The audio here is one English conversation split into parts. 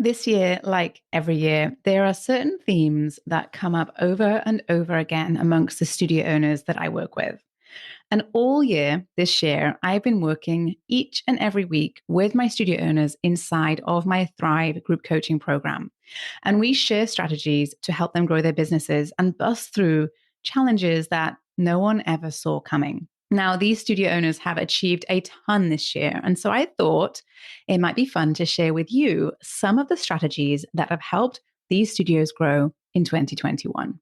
This year, like every year, there are certain themes that come up over and over again amongst the studio owners that I work with. And all year this year, I've been working each and every week with my studio owners inside of my Thrive group coaching program. And we share strategies to help them grow their businesses and bust through challenges that no one ever saw coming. Now, these studio owners have achieved a ton this year. And so I thought it might be fun to share with you some of the strategies that have helped these studios grow in 2021.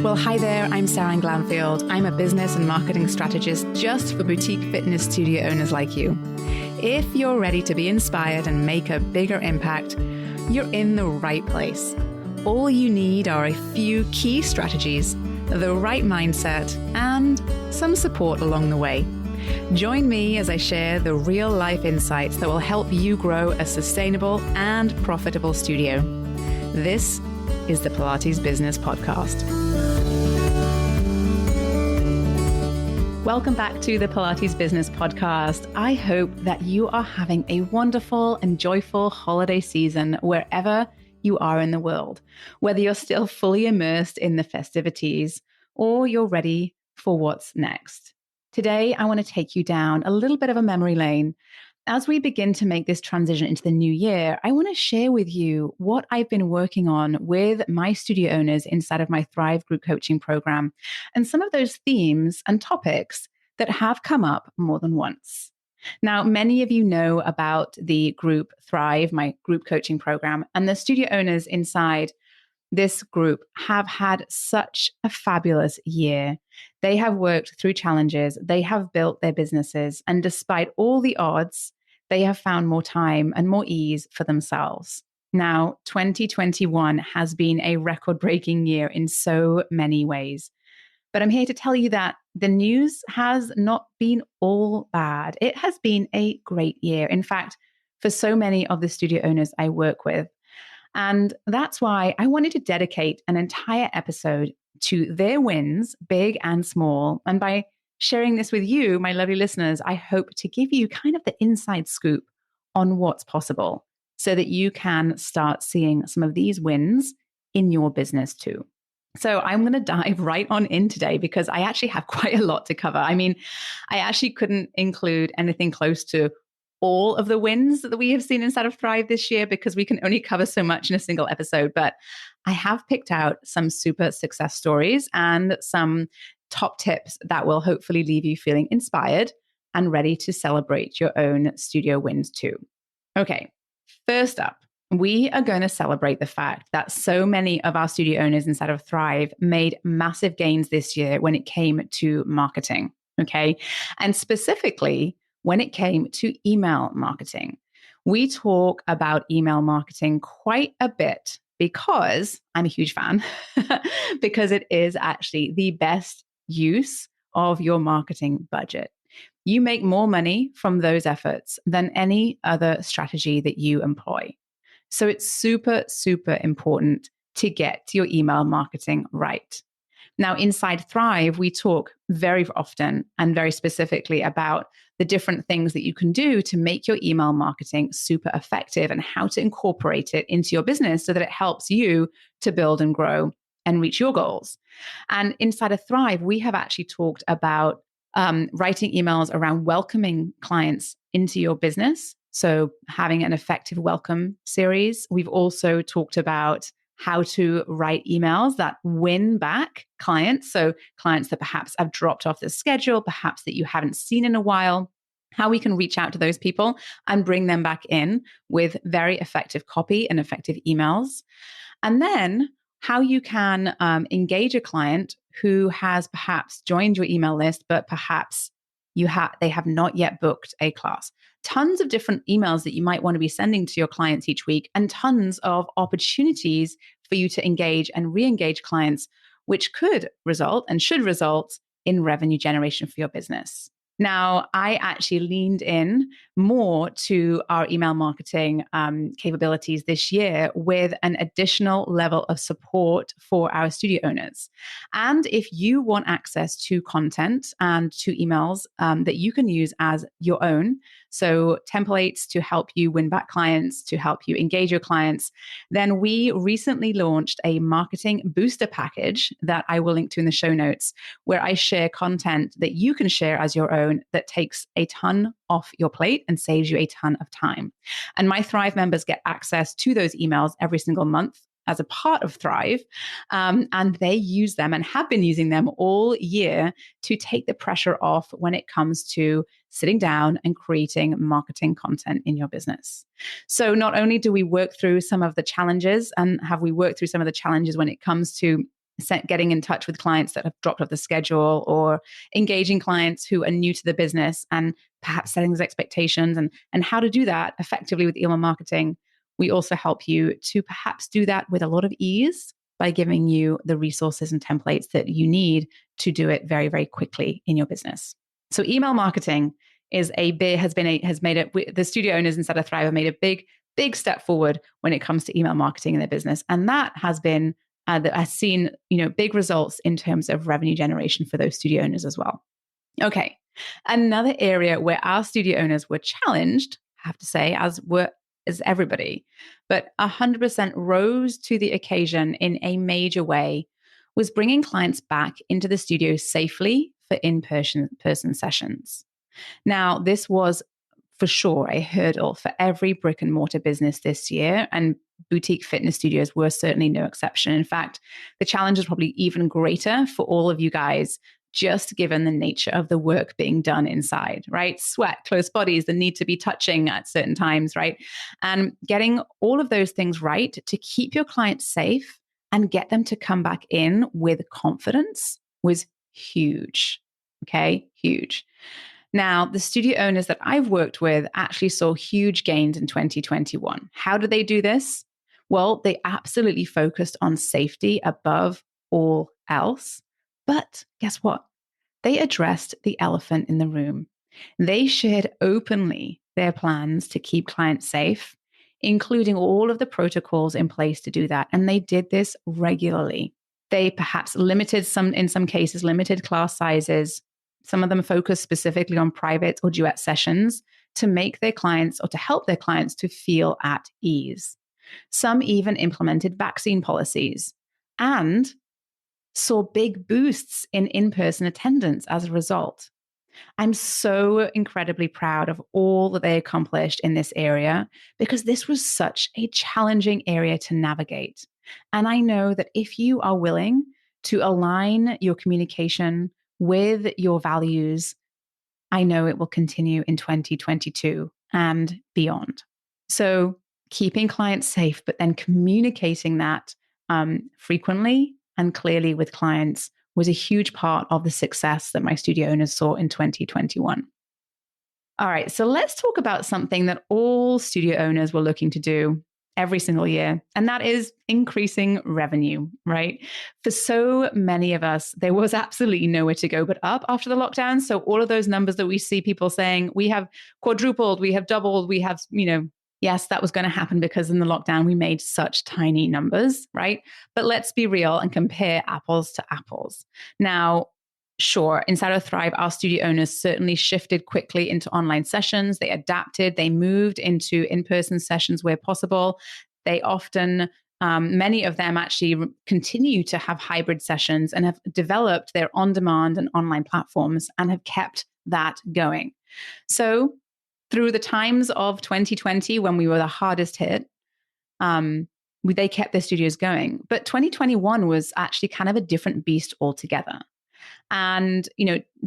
Well, hi there, I'm Seran Glanfield. I'm a business and marketing strategist just for boutique fitness studio owners like you. If you're ready to be inspired and make a bigger impact, you're in the right place. All you need are a few key strategies, the right mindset, and some support along the way. Join me as I share the real-life insights that will help you grow a sustainable and profitable studio. This is the Pilates Business Podcast. Welcome back to the Pilates Business Podcast. I hope that you are having a wonderful and joyful holiday season wherever you are in the world, whether you're still fully immersed in the festivities or you're ready for what's next. Today, I want to take you down a little bit of a memory lane. As we begin to make this transition into the new year, I want to share with you what I've been working on with my studio owners inside of my Thrive group coaching program and some of those themes and topics that have come up more than once. Now, many of you know about the group Thrive, my group coaching program, and the studio owners inside this group have had such a fabulous year. They have worked through challenges, they have built their businesses, and despite all the odds, they have found more time and more ease for themselves. Now, 2021 has been a record-breaking year in so many ways. But I'm here to tell you that the news has not been all bad. It has been a great year. In fact, for so many of the studio owners I work with. And that's why I wanted to dedicate an entire episode to their wins, big and small. And by sharing this with you, my lovely listeners, I hope to give you kind of the inside scoop on what's possible so that you can start seeing some of these wins in your business too. So I'm going to dive right on in today because I actually have quite a lot to cover. I mean, I actually couldn't include anything close to all of the wins that we have seen inside of Thrive this year because we can only cover so much in a single episode. But I have picked out some super success stories and some top tips that will hopefully leave you feeling inspired and ready to celebrate your own studio wins too. Okay, first up, we are going to celebrate the fact that so many of our studio owners inside of Thrive made massive gains this year when it came to marketing, okay? And specifically, when it came to email marketing. We talk about email marketing quite a bit because I'm a huge fan, because it is actually the best use of your marketing budget. You make more money from those efforts than any other strategy that you employ. So it's super, super important to get your email marketing right. Now, inside Thrive, we talk very often and very specifically about the different things that you can do to make your email marketing super effective and how to incorporate it into your business so that it helps you to build and grow and reach your goals. And inside of Thrive, we have actually talked about writing emails around welcoming clients into your business. So having an effective welcome series. We've also talked about how to write emails that win back clients. So clients that perhaps have dropped off the schedule, perhaps that you haven't seen in a while, how we can reach out to those people and bring them back in with very effective copy and effective emails. And then how you can engage a client who has perhaps joined your email list, but perhaps they have not yet booked a class. Tons of different emails that you might want to be sending to your clients each week, and tons of opportunities for you to engage and re-engage clients, which could result and should result in revenue generation for your business. Now, I actually leaned in more to our email marketing capabilities this year with an additional level of support for our studio owners. And if you want access to content and to emails that you can use as your own, so templates to help you win back clients, to help you engage your clients, then we recently launched a marketing booster package that I will link to in the show notes, where I share content that you can share as your own that takes a ton off your plate and saves you a ton of time. And my Thrive members get access to those emails every single month as a part of Thrive. And they use them and have been using them all year to take the pressure off when it comes to sitting down and creating marketing content in your business. So not only do we work through some of the challenges, and have we worked through some of the challenges when it comes to getting in touch with clients that have dropped off the schedule, or engaging clients who are new to the business and perhaps setting those expectations and how to do that effectively with email marketing. We also help you to perhaps do that with a lot of ease by giving you the resources and templates that you need to do it very, very quickly in your business. So email marketing is the studio owners inside of Thrive have made a big step forward when it comes to email marketing in their business. And that has been, that has seen, big results in terms of revenue generation for those studio owners as well. Okay. Another area where our studio owners were challenged, I have to say, as everybody, but 100% rose to the occasion in a major way, was bringing clients back into the studio safely for in-person sessions. Now, this was for sure a hurdle for every brick and mortar business this year, and boutique fitness studios were certainly no exception. In fact, the challenge is probably even greater for all of you guys, just given the nature of the work being done inside, right? Sweat, close bodies, the need to be touching at certain times, right? And getting all of those things right to keep your clients safe and get them to come back in with confidence was huge. Okay, huge. Now, the studio owners that I've worked with actually saw huge gains in 2021. How did they do this? Well, they absolutely focused on safety above all else. But guess what? They addressed the elephant in the room. They shared openly their plans to keep clients safe, including all of the protocols in place to do that. And they did this regularly. They perhaps in some cases, limited class sizes. Some of them focused specifically on private or duet sessions to make their clients, or to help their clients, to feel at ease. Some even implemented vaccine policies and saw big boosts in in-person attendance as a result. I'm so incredibly proud of all that they accomplished in this area, because this was such a challenging area to navigate. And I know that if you are willing to align your communication with your values, I know it will continue in 2022 and beyond. So keeping clients safe, but then communicating that frequently and clearly with clients was a huge part of the success that my studio owners saw in 2021. All right, so let's talk about something that all studio owners were looking to do every single year, and that is increasing revenue, right? For so many of us, there was absolutely nowhere to go but up after the lockdown. So all of those numbers that we see people saying, we have quadrupled, we have doubled, we have, yes, that was going to happen because in the lockdown, we made such tiny numbers, right? But let's be real and compare apples to apples. Now, sure, inside of Thrive, our studio owners certainly shifted quickly into online sessions. They adapted, they moved into in-person sessions where possible. They often, many of them actually continue to have hybrid sessions and have developed their on-demand and online platforms and have kept that going. So through the times of 2020, when we were the hardest hit, they kept their studios going. But 2021 was actually kind of a different beast altogether. And,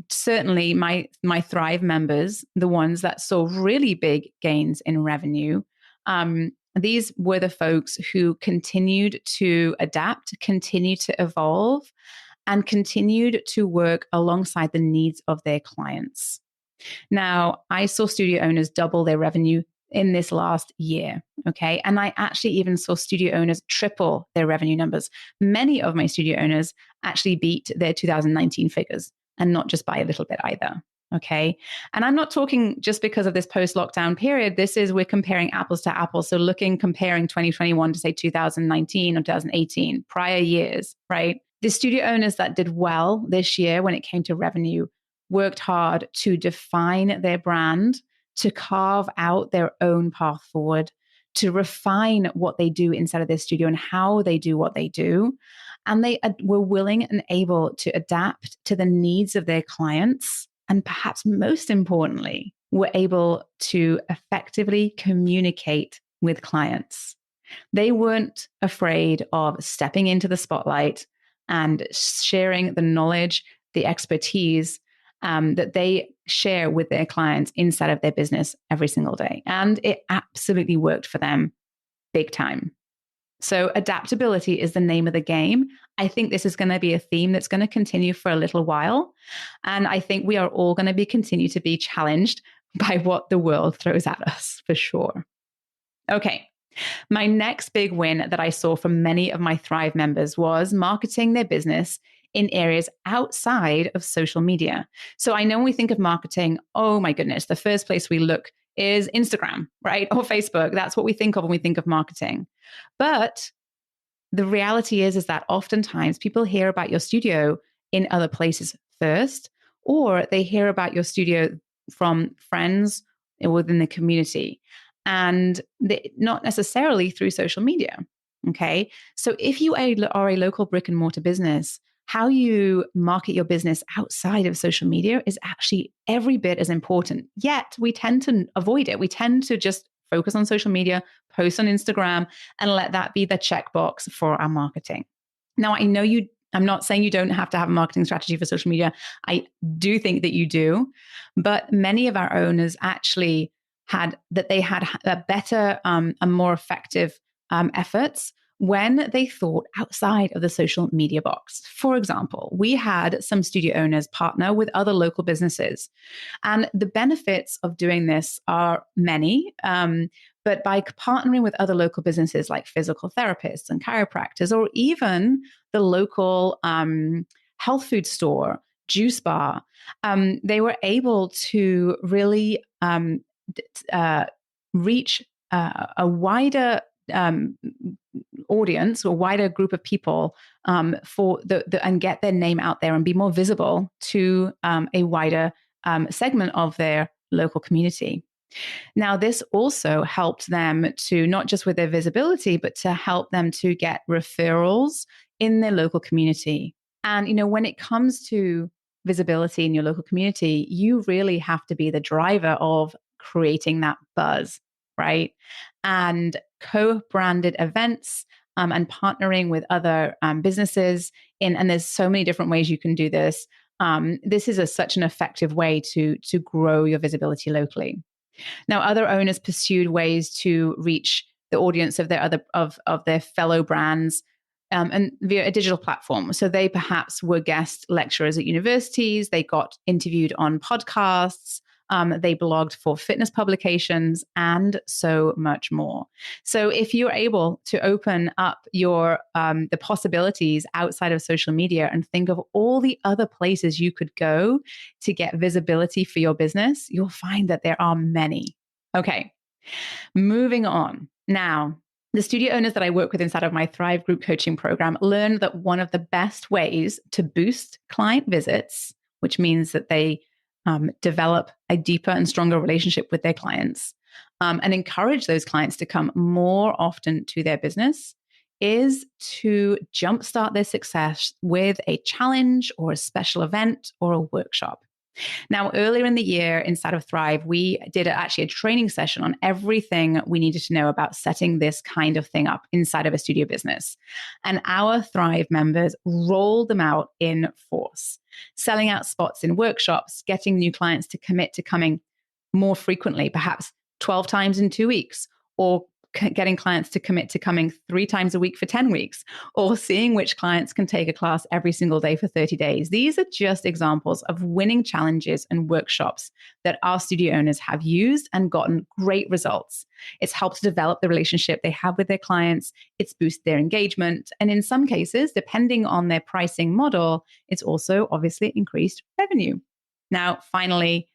certainly my Thrive members, the ones that saw really big gains in revenue, these were the folks who continued to adapt, continued to evolve, and continued to work alongside the needs of their clients. Now, I saw studio owners double their revenue in this last year, okay? And I actually even saw studio owners triple their revenue numbers. Many of my studio owners actually beat their 2019 figures, and not just by a little bit either, okay? And I'm not talking just because of this post-lockdown period. We're comparing apples to apples. So comparing 2021 to say 2019 or 2018, prior years, right? The studio owners that did well this year when it came to revenue worked hard to define their brand, to carve out their own path forward, to refine what they do inside of their studio and how they do what they do. And they were willing and able to adapt to the needs of their clients. And perhaps most importantly, were able to effectively communicate with clients. They weren't afraid of stepping into the spotlight and sharing the knowledge, the expertise that they share with their clients inside of their business every single day. And it absolutely worked for them big time. So adaptability is the name of the game. I think this is going to be a theme that's going to continue for a little while. And I think we are all going to continue to be challenged by what the world throws at us, for sure. Okay. My next big win that I saw from many of my Thrive members was marketing their business in areas outside of social media. So I know when we think of marketing, oh my goodness, the first place we look is Instagram, right? Or Facebook. That's what we think of when we think of marketing. But the reality is that oftentimes people hear about your studio in other places first, or they hear about your studio from friends within the community, and not necessarily through social media. Okay. So if you are a local brick and mortar business, how you market your business outside of social media is actually every bit as important. Yet we tend to avoid it. We tend to just focus on social media, post on Instagram, and let that be the checkbox for our marketing. Now, I'm not saying you don't have to have a marketing strategy for social media. I do think that you do, but many of our owners actually had a better and more effective efforts when they thought outside of the social media box. For example, we had some studio owners partner with other local businesses. And the benefits of doing this are many, but by partnering with other local businesses like physical therapists and chiropractors, or even the local health food store, juice bar, they were able to really reach a wider audience or wider group of people for and get their name out there and be more visible to a wider segment of their local community. Now, this also helped them to not just with their visibility, but to help them to get referrals in their local community. And, when it comes to visibility in your local community, you really have to be the driver of creating that buzz, right? And co-branded events and partnering with other businesses and there's so many different ways you can do this. This is such an effective way to grow your visibility locally. Now, other owners pursued ways to reach the audience of their fellow brands and via a digital platform. So they perhaps were guest lecturers at universities. They got interviewed on podcasts. They blogged for fitness publications and so much more. So if you're able to open up the possibilities outside of social media and think of all the other places you could go to get visibility for your business, you'll find that there are many. Okay, moving on. Now, the studio owners that I work with inside of my Thrive group coaching program learned that one of the best ways to boost client visits, which means that they develop a deeper and stronger relationship with their clients and encourage those clients to come more often to their business, is to jumpstart their success with a challenge or a special event or a workshop. Now, earlier in the year inside of Thrive, we did actually a training session on everything we needed to know about setting this kind of thing up inside of a studio business. And our Thrive members rolled them out in force, selling out spots in workshops, getting new clients to commit to coming more frequently, perhaps 12 times in 2 weeks, or getting clients to commit to coming 3 times a week for 10 weeks, or seeing which clients can take a class every single day for 30 days. These are just examples of winning challenges and workshops that our studio owners have used and gotten great results. It's helped develop the relationship they have with their clients. It's boosted their engagement. And in some cases, depending on their pricing model, it's also obviously increased revenue. Now, finally,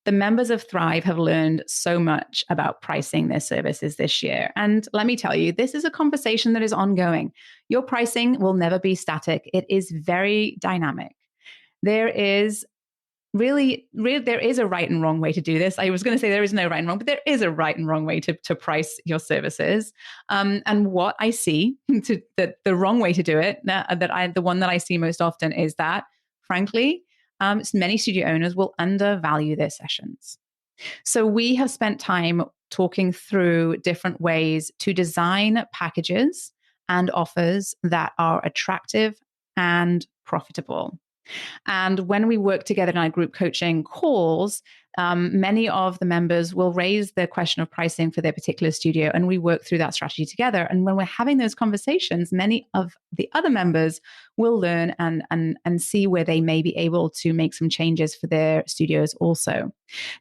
the members of Thrive have learned so much about pricing their services this year. And let me tell you, this is a conversation that is ongoing. Your pricing will never be static. It is very dynamic. There is really, there is a right and wrong way to do this. I was going to say there is no right and wrong, but there is a right and wrong way to price your services. And what I see, the wrong way to do it, the one that I see most often is that, frankly, many studio owners will undervalue their sessions. So we have spent time talking through different ways to design packages and offers that are attractive and profitable. And when we work together in our group coaching calls, many of the members will raise the question of pricing for their particular studio, and we work through that strategy together. And when we're having those conversations, many of the other members will learn and see where they may be able to make some changes for their studios also.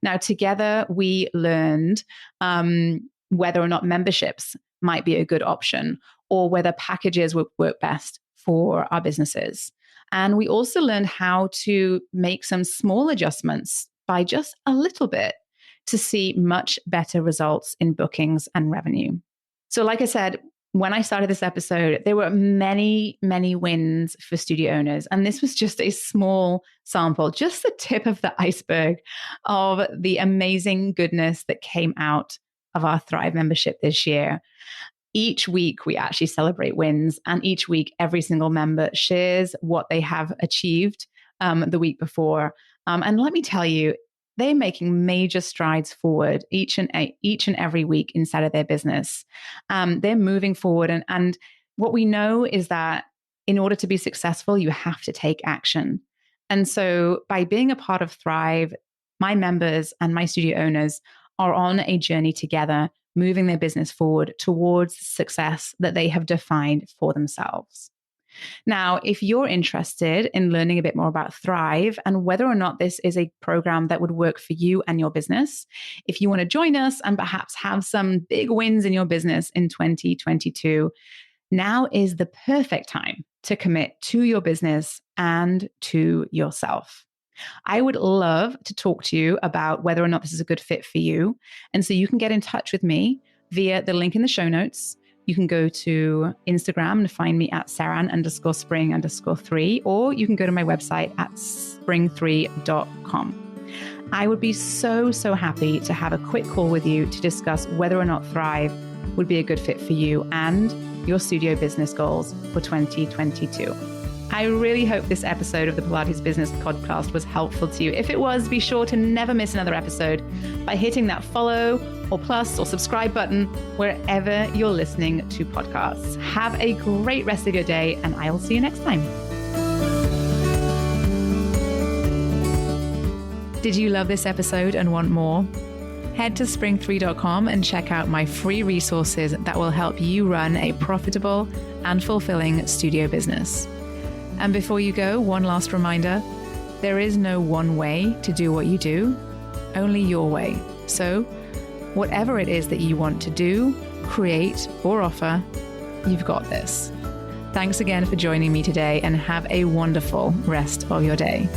Now, together, we learned whether or not memberships might be a good option, or whether packages would work best for our businesses. And we also learned how to make some small adjustments by just a little bit to see much better results in bookings and revenue. So like I said, when I started this episode, there were many, many wins for studio owners. And this was just a small sample, just the tip of the iceberg of the amazing goodness that came out of our Thrive membership this year. Each week, we actually celebrate wins, and each week, every single member shares what they have achieved the week before. And let me tell you, they're making major strides forward each and every week inside of their business. They're moving forward. And what we know is that in order to be successful, you have to take action. And so by being a part of Thrive, my members and my studio owners are on a journey together, moving their business forward towards success that they have defined for themselves. Now, if you're interested in learning a bit more about Thrive and whether or not this is a program that would work for you and your business, if you want to join us and perhaps have some big wins in your business in 2022, now is the perfect time to commit to your business and to yourself. I would love to talk to you about whether or not this is a good fit for you. And so you can get in touch with me via the link in the show notes. You can go to Instagram and find me at Seran_spring_3, or you can go to my website at spring3.com. I would be so happy to have a quick call with you to discuss whether or not Thrive would be a good fit for you and your studio business goals for 2022. I really hope this episode of the Pilates Business Podcast was helpful to you. If it was, be sure to never miss another episode by hitting that follow or plus or subscribe button wherever you're listening to podcasts. Have a great rest of your day, and I will see you next time. Did you love this episode and want more? Head to spring3.com and check out my free resources that will help you run a profitable and fulfilling studio business. And before you go, one last reminder, there is no one way to do what you do, only your way. So whatever it is that you want to do, create, or offer, you've got this. Thanks again for joining me today, and have a wonderful rest of your day.